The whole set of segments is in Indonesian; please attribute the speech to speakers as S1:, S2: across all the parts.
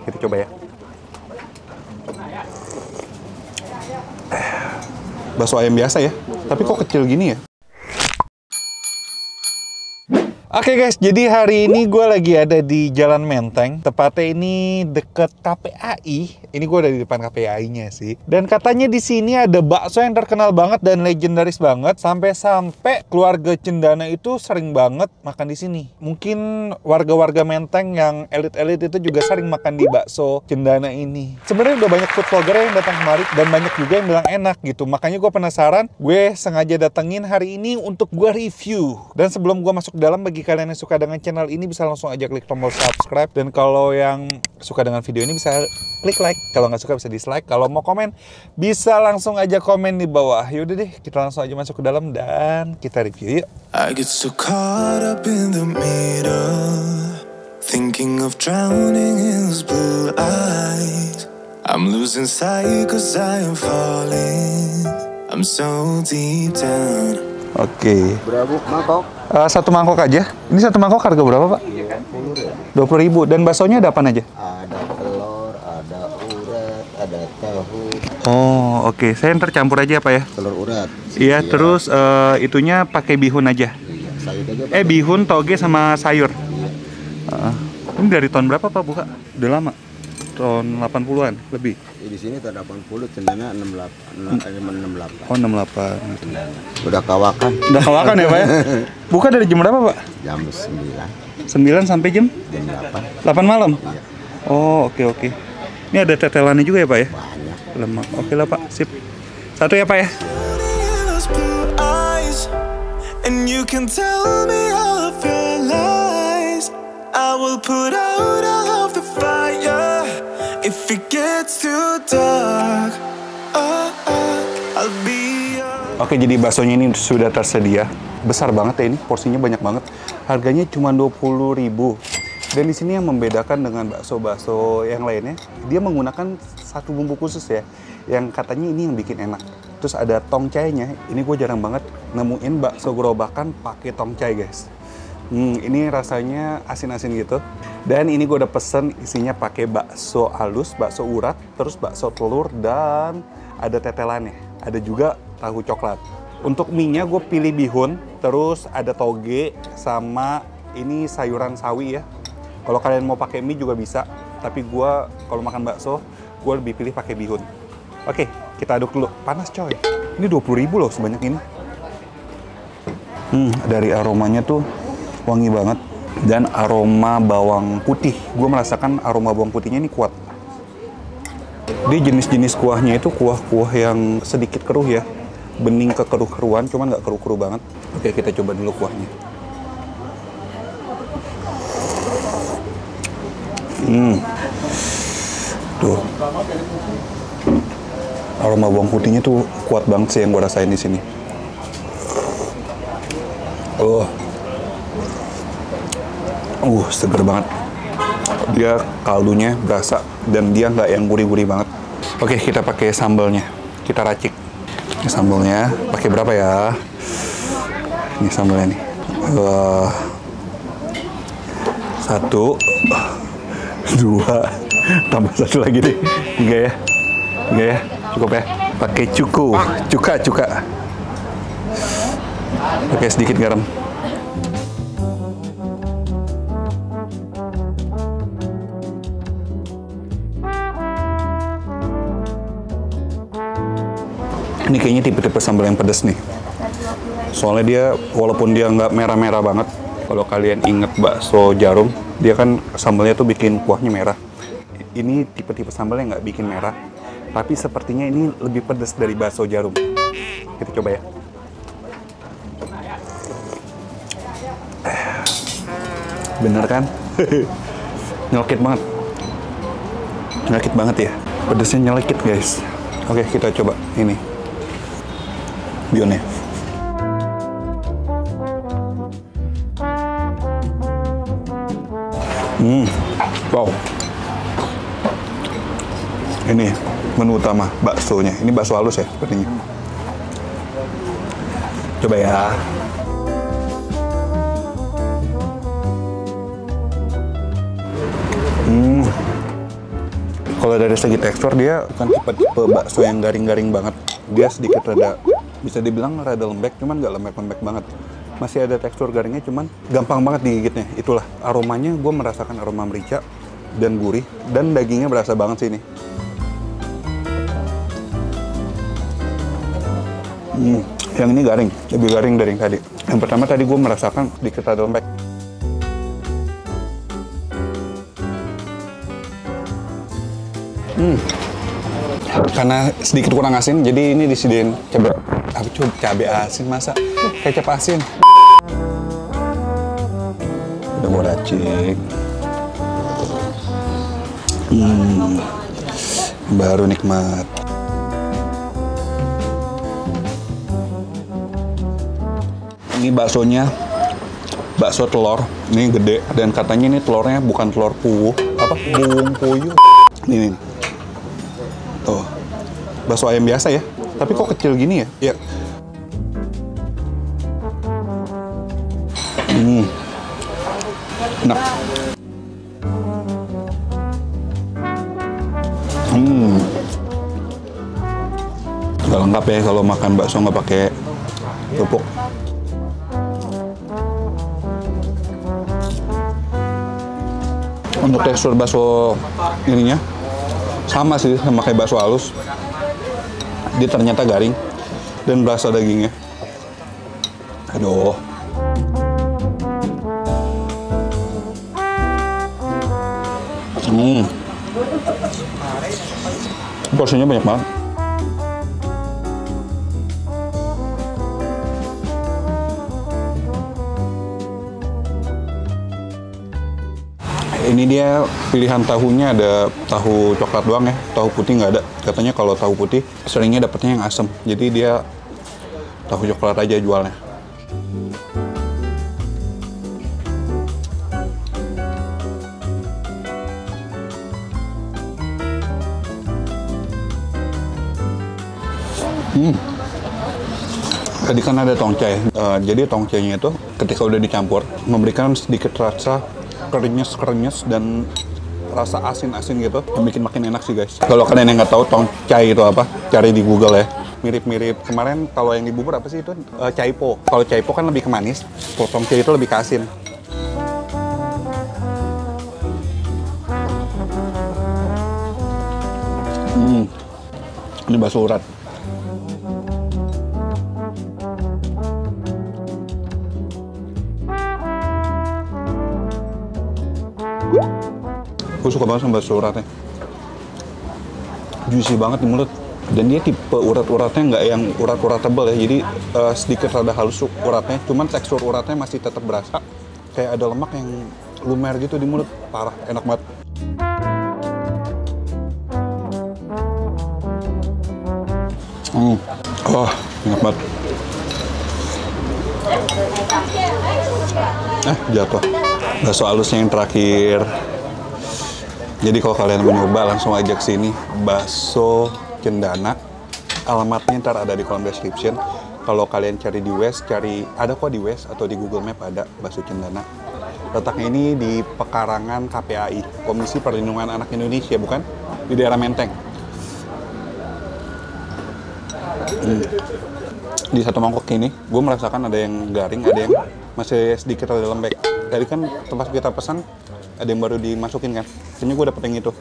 S1: kita coba ya. Bakso ayam biasa ya, tapi kok kecil gini ya? Oke guys, jadi hari ini gue lagi ada di Jalan Menteng. Tepatnya ini deket KPAI. Ini gue ada di depan KPAI-nya sih. Dan katanya di sini ada bakso yang terkenal banget dan legendaris banget. Sampai-sampai keluarga Cendana itu sering banget makan di sini. Mungkin warga-warga Menteng yang elit-elit itu juga sering makan di bakso Cendana ini. Sebenarnya udah banyak food vlogger yang datang kemari dan banyak juga yang bilang enak gitu. Makanya gue penasaran. Gue sengaja datengin hari ini untuk gue review. Dan sebelum gue masuk ke dalam, bagi kalian yang suka dengan channel ini bisa langsung aja klik tombol subscribe, dan kalau yang suka dengan video ini bisa klik like, kalau nggak suka bisa dislike, kalau mau komen bisa langsung aja komen di bawah. Yaudah deh, kita langsung aja masuk ke dalam dan kita review yuk.
S2: I get so caught up in the middle, thinking of drowning in those blue eyes. I'm losing sight cause I am falling, I'm so deep down.
S1: Oke.
S3: Berapa mangkok?
S1: Satu mangkok aja. Ini satu mangkok harga berapa, Pak? 20.000. Dan baksonya ada apa aja?
S3: Ada telur, ada urat, ada tahu.
S1: Oh, oke. Saya ntar campur aja Pak ya?
S3: Telur urat.
S1: Iya, terus itunya pakai bihun aja.
S3: Iya, sayur aja.
S1: Bihun, toge sama sayur.
S3: Iya.
S1: Ini dari tahun berapa Pak buka? Udah lama. Tahun 80-an lebih.
S3: Di sini tahun 80, Cendana 68.
S1: Oh, 68.
S3: Cendana. Udah kawakan.
S1: Udah kawakan ya Pak ya? Buka dari jam berapa Pak?
S3: Jam 9.
S1: 9 sampai jam
S3: 8.
S1: 8 malam?
S3: Iya.
S1: Oh, oke. Ini ada tetelannya juga ya Pak ya?
S3: Banyak.
S1: Lemak. Oke lah Pak, sip. Satu ya Pak ya?
S2: And you can tell me all of your lies. I will put out all of the fire if it gets too dark. I'll be
S1: Oke, jadi baksonya ini sudah tersedia. Besar banget ya ini, porsinya banyak banget. Harganya cuma 20.000. Dan di sini yang membedakan dengan bakso-bakso yang lainnya, dia menggunakan satu bumbu khusus ya, yang katanya ini yang bikin enak. Terus ada tongcainya. Ini gue jarang banget nemuin bakso gerobakan pakai tongcai, guys. Ini rasanya asin-asin gitu. Dan ini gue udah pesen isinya pakai bakso halus, bakso urat, terus bakso telur, dan ada tetelannya. Ada juga tahu coklat. Untuk mie-nya gue pilih bihun, terus ada toge, sama ini sayuran sawi ya. Kalau kalian mau pakai mie juga bisa, tapi gue kalau makan bakso, gue lebih pilih pakai bihun. Oke, kita aduk dulu. Panas coy. Ini 20.000 loh sebanyak ini. Dari aromanya tuh wangi banget. Dan aroma bawang putih. Gue merasakan aroma bawang putihnya ini kuat. Di jenis-jenis kuahnya itu kuah-kuah yang sedikit keruh ya. Bening kekeruh-keruhan, cuman nggak keruh-keruh banget. Oke, kita coba dulu kuahnya. Tuh. Aroma bawang putihnya tuh kuat banget sih yang gue rasain di sini. Seger banget. Dia kaldunya berasa dan dia nggak yang gurih-gurih banget. Oke, kita pakai sambalnya. Kita racik. Ini sambalnya pakai berapa ya? Ini sambalnya nih. 1, 2, tambah 1 lagi deh. 3 ya. 3 ya. Cukup ya. Pakai cuka. Pakai sedikit garam. Ini kayaknya tipe-tipe sambal yang pedas nih. Soalnya dia, walaupun dia nggak merah-merah banget, kalau kalian inget bakso jarum, dia kan sambalnya tuh bikin kuahnya merah. Ini tipe-tipe sambal yang nggak bikin merah, tapi sepertinya ini lebih pedas dari bakso jarum. Kita coba ya. Bener kan? Nyelekit banget. Nyelekit banget ya. Pedasnya nyelekit guys. Oke, kita coba ini. Bihunnya. Wow. Ini menu utama baksonya. Ini bakso halus ya sepertinya. Coba ya. Kalau dari segi tekstur dia bukan tipe-tipe bakso yang garing-garing banget. Dia sedikit rada, bisa dibilang rada lembek, cuman nggak lembek-lembek banget. Masih ada tekstur garingnya, cuman gampang banget digigitnya. Itulah aromanya, gue merasakan aroma merica dan gurih, dan dagingnya berasa banget sih ini. Yang ini garing, lebih garing dari yang tadi. Yang pertama tadi gue merasakan sedikit rada lembek. Karena sedikit kurang asin, jadi ini disediain cabai asin, masa kecap asin. Udah mau racik. Baru nikmat. Ini baksonya, bakso telur. Ini gede, dan katanya ini telurnya bukan telur buung puyuh. Ini. Tuh, bakso ayam biasa ya, tapi kok kecil gini ya? Ya. Enak. Gak lengkap ya kalau makan bakso nggak pakai kerupuk. Untuk tekstur bakso ininya sama sih sama kayak bakso halus. Dia ternyata garing dan berasa dagingnya. Aduh. Porsinya banyak banget. Ini dia pilihan tahunya, ada tahu coklat doang ya, tahu putih nggak ada. Katanya kalau tahu putih seringnya dapetnya yang asem, jadi dia tahu coklat aja jualnya. Tadi kan ada tongcai, jadi tongcainya itu ketika udah dicampur memberikan sedikit rasa krenyes dan rasa asin-asin gitu, yang bikin makin enak sih guys. Kalau kalian yang nggak tahu tongcai itu apa, cari di Google ya. Mirip-mirip kemarin kalau yang di bubur apa sih itu? Caipo. Kalau caipo kan lebih ke manis, kalau tongcai itu lebih ke asin. Ini bakso urat. Gue suka banget sama bakso uratnya. Juicy banget di mulut. Dan dia tipe urat-uratnya nggak yang urat-urat tebal ya. Jadi sedikit rada halus uratnya. Cuman tekstur uratnya masih tetap berasa. Kayak ada lemak yang lumer gitu di mulut. Parah, enak banget. Oh, enak banget. Jatuh. Bakso halusnya yang terakhir. Jadi kalau kalian mau nyoba langsung aja ke sini, Bakso Cendana. Alamatnya ntar ada di kolom description. Kalau kalian cari di Waze, ada kok di Waze atau di Google Map ada Bakso Cendana. Letaknya ini di pekarangan KPAI, Komisi Perlindungan Anak Indonesia, bukan? Di daerah Menteng. Di satu mangkok ini, gue merasakan ada yang garing, ada yang masih sedikit ada lembek. Tadi kan tempat kita pesan, ada yang baru dimasukin kan. Kayaknya gue dapet yang itu.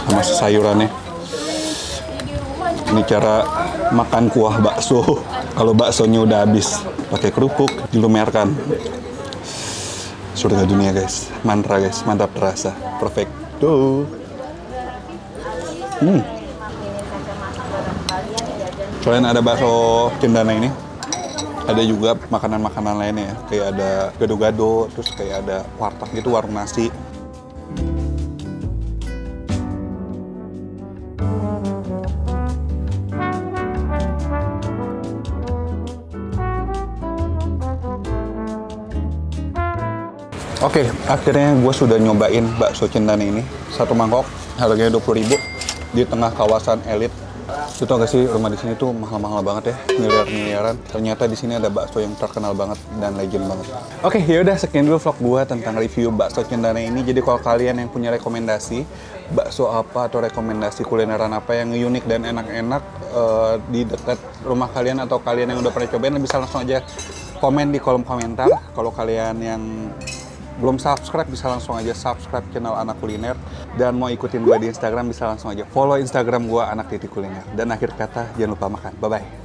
S1: Sama sayurannya. Ini cara makan kuah bakso. Kalau baksonya udah habis, pakai kerupuk, dilumerkan. Surga dunia guys, mantra guys, mantap terasa, perfecto. Selain ada bakso Cendana ini, ada juga makanan-makanan lainnya ya. Kayak ada gado-gado, terus kayak ada warteg gitu, warung nasi. Oke, akhirnya gue sudah nyobain bakso Cendana ini. Satu mangkok, harganya 20.000 di tengah kawasan elit Lu tau gak sih rumah di sini tuh mahal-mahal banget ya, miliar-miliaran. Ternyata di sini ada bakso yang terkenal banget dan legend banget. Oke, yaudah sekian dulu vlog gua tentang review bakso Cendana ini. Jadi kalau kalian yang punya rekomendasi bakso apa atau rekomendasi kulineran apa yang unik dan enak-enak di dekat rumah kalian atau kalian yang udah pernah cobain, bisa langsung aja komen di kolom komentar. Kalau kalian yang belum subscribe bisa langsung aja subscribe channel Anak Kuliner, dan mau ikutin gue di Instagram bisa langsung aja follow Instagram gue Anak Kuliner. Dan akhir kata jangan lupa makan. Bye bye.